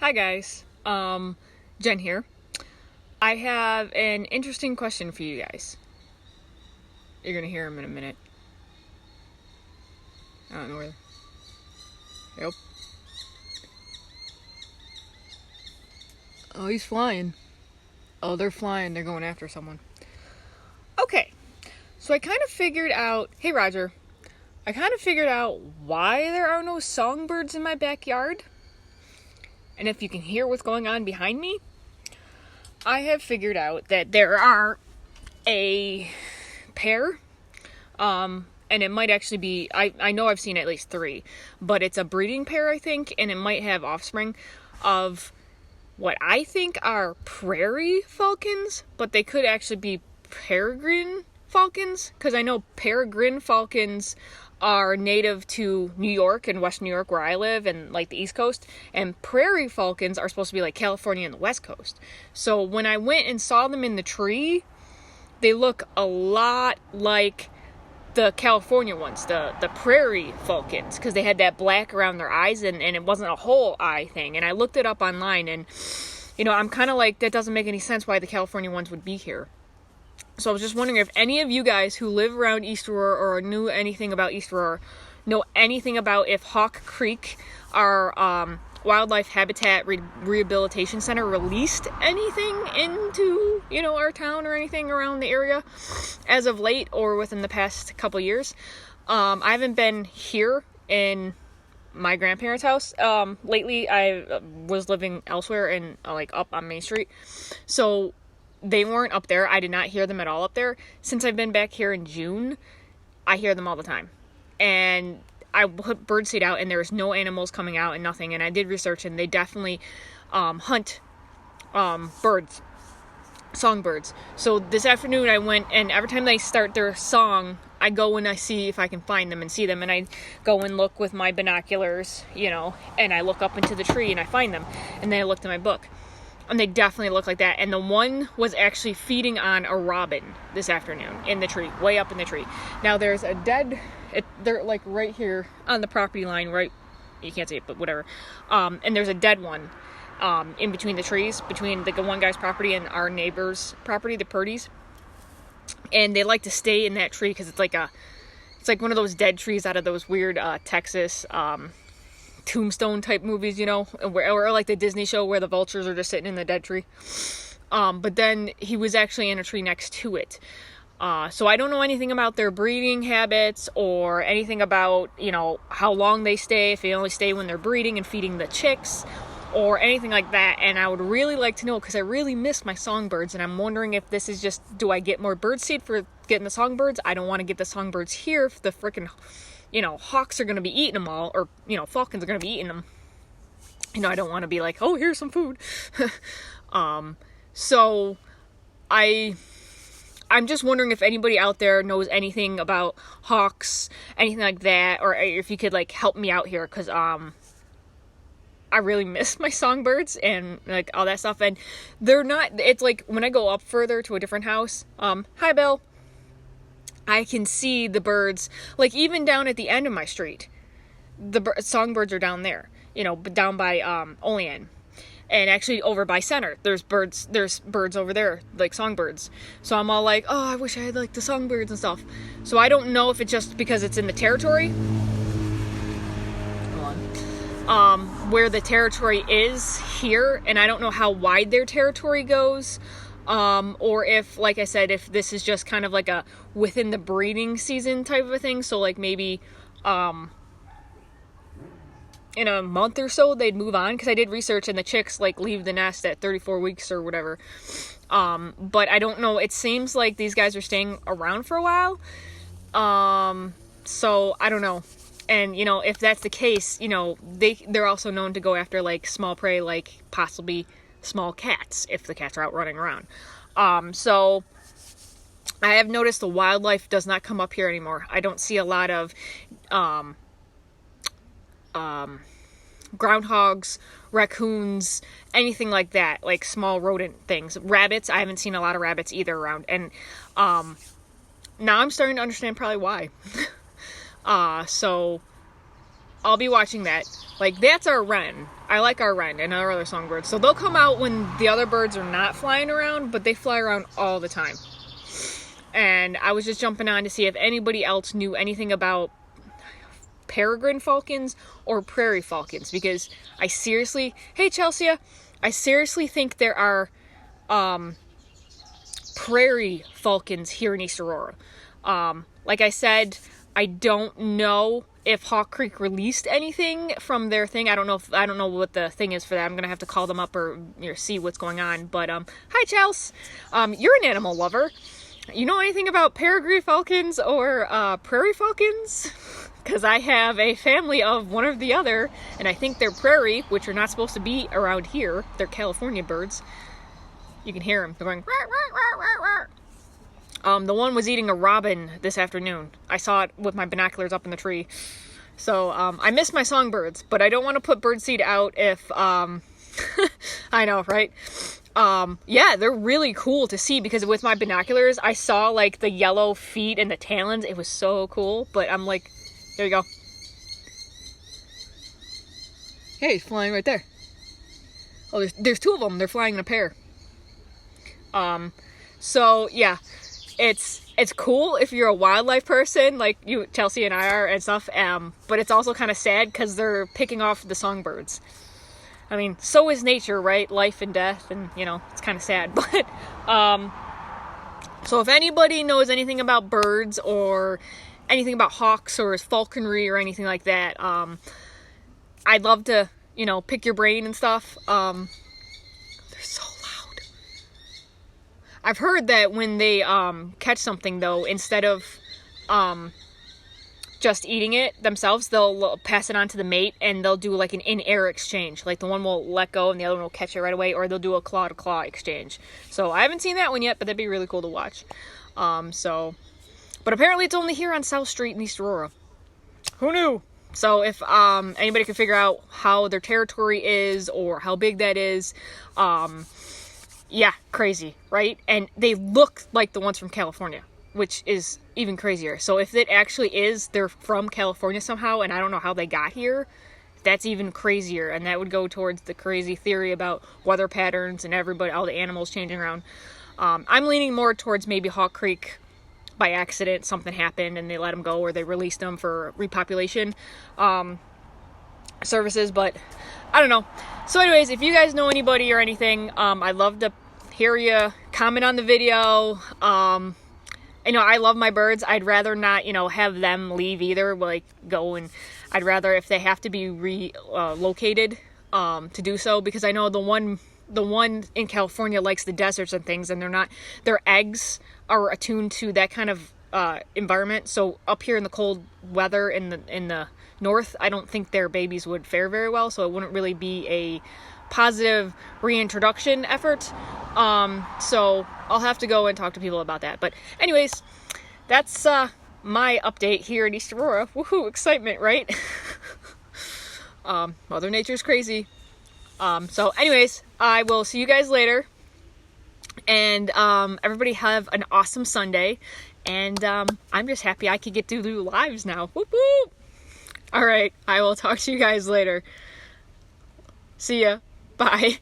Hi guys, Jen here. I have an interesting question for you guys. You're gonna hear him in a minute. I don't know where. Yep. Oh, he's flying. Oh, they're flying. They're going after someone. Okay, so I kind of figured out. Hey, Roger. I kind of figured out why there are no songbirds in my backyard. And if you can hear what's going on behind me, I have figured out that there are a pair, and it might actually be, I know I've seen at least 3, but it's a breeding pair, I think, and it might have offspring of what I think are prairie falcons, but they could actually be peregrine falcons, because I know peregrine falcons are native to New York and West New York where I live and like the East Coast, and prairie falcons are supposed to be like California and the West Coast. So when I went and saw them in the tree, they look a lot like the California ones, the prairie falcons, because they had that black around their eyes and it wasn't a whole eye thing. And I looked it up online and, I'm kind of like, that doesn't make any sense why the California ones would be here. So I was just wondering if any of you guys who live around East Aurora or knew anything about East Aurora know anything about if Hawk Creek, our wildlife habitat rehabilitation center, released anything into, our town or anything around the area as of late or within the past couple years. I haven't been here in my grandparents' house. Lately I was living elsewhere and up on Main Street. So they weren't up there. I did not hear them at all up there. Since I've been back here in June, I hear them all the time. And I put birdseed out and there's no animals coming out and nothing. And I did research and they definitely hunt birds, songbirds. So this afternoon I went, and every time they start their song, I go and I see if I can find them and see them. And I go and look with my binoculars, and I look up into the tree and I find them. And then I looked in my book. And they definitely look like that. And the one was actually feeding on a robin this afternoon in the tree, way up in the tree. Now there's a they're like right here on the property line, right? You can't see it, but whatever. And there's a dead one in between the trees, between the one guy's property and our neighbor's property, the Purdy's. And they like to stay in that tree because it's like one of those dead trees out of those weird Texas Tombstone type movies, or like the Disney show where the vultures are just sitting in the dead tree. But then he was actually in a tree next to it. So I don't know anything about their breeding habits or anything about, how long they stay, if they only stay when they're breeding and feeding the chicks or anything like that. And I would really like to know because I really miss my songbirds, and I'm wondering if this is just, do I get more birdseed for getting the songbirds? I don't want to get the songbirds here if the freaking hawks are going to be eating them all, or, falcons are going to be eating them. I don't want to be like, oh, here's some food. So I'm just wondering if anybody out there knows anything about hawks, anything like that, or if you could help me out here, because I really miss my songbirds and all that stuff. And they're not, it's like when I go up further to a different house, hi Bill, I can see the birds, even down at the end of my street. The songbirds are down there, down by Olean. And actually over by Center, there's birds over there, like songbirds. So I'm all like, oh, I wish I had the songbirds and stuff. So I don't know if it's just because it's in the territory. Hold on. Where the territory is here, and I don't know how wide their territory goes. Or if, like I said, if this is just kind of like a within the breeding season type of a thing. So maybe, in a month or so they'd move on, because I did research and the chicks leave the nest at 34 weeks or whatever. But I don't know. It seems like these guys are staying around for a while. So I don't know. And, if that's the case, they're also known to go after small prey, possibly small cats, if the cats are out running around. So I have noticed the wildlife does not come up here anymore. I don't see a lot of groundhogs, raccoons, anything like that, small rodent things. Rabbits, I haven't seen a lot of rabbits either around. And now I'm starting to understand probably why. So I'll be watching that. That's our wren. I like our wren and our other songbirds. So they'll come out when the other birds are not flying around, but they fly around all the time. And I was just jumping on to see if anybody else knew anything about peregrine falcons or prairie falcons, because I seriously, hey Chelsea, I seriously think there are prairie falcons here in East Aurora. Like I said, I don't know if Hawk Creek released anything from their thing. I don't know what the thing is for that. I'm gonna have to call them up or see what's going on. But hi Chels, you're an animal lover. You know anything about peregrine falcons or prairie falcons? Because I have a family of one or the other, and I think they're prairie, which are not supposed to be around here. They're California birds. You can hear them. They're going, rah, rah, rah, rah, rah. The one was eating a robin this afternoon. I saw it with my binoculars up in the tree. So I miss my songbirds, but I don't want to put birdseed out if, I know, right? Yeah, they're really cool to see, because with my binoculars, I saw like the yellow feet and the talons. It was so cool, but I'm like, there you go. Hey, he's flying right there. Oh, there's two of them. They're flying in a pair. So yeah, it's cool if you're a wildlife person like you, Chelsea, and I are and stuff. But it's also kind of sad because they're picking off the songbirds. I mean, so is nature, right? Life and death, and it's kind of sad. But so if anybody knows anything about birds or anything about hawks or falconry or anything like that, I'd love to, pick your brain and stuff. They're so loud. I've heard that when they catch something, though, instead of just eating it themselves, they'll pass it on to the mate, and they'll do like an in-air exchange. Like the one will let go and the other one will catch it right away, or they'll do a claw-to-claw exchange. So I haven't seen that one yet, but that'd be really cool to watch. But apparently it's only here on South Street in East Aurora. Who knew? So if anybody can figure out how their territory is or how big that is, yeah, crazy, right? And they look like the ones from California, which is even crazier. So if it actually is, they're from California somehow, and I don't know how they got here, that's even crazier. And that would go towards the crazy theory about weather patterns and all the animals changing around. I'm leaning more towards maybe Hawk Creek. By accident, something happened and they let them go, or they released them for repopulation services, but I don't know. So anyways, if you guys know anybody or anything, I'd love to hear you comment on the video. I love my birds. I'd rather not, have them leave either, like go, and I'd rather, if they have to be relocated, to do so, because I know the one in California likes the deserts and things, and their eggs are attuned to that kind of environment. So up here in the cold weather in the north, I don't think their babies would fare very well. So it wouldn't really be a positive reintroduction effort. So I'll have to go and talk to people about that. But anyways, that's my update here in East Aurora. Woohoo! Excitement, right? Mother Nature's crazy. So anyways, I will see you guys later. And everybody have an awesome Sunday. And I'm just happy I could get to do lives now. Whoop whoop! Alright, I will talk to you guys later. See ya. Bye.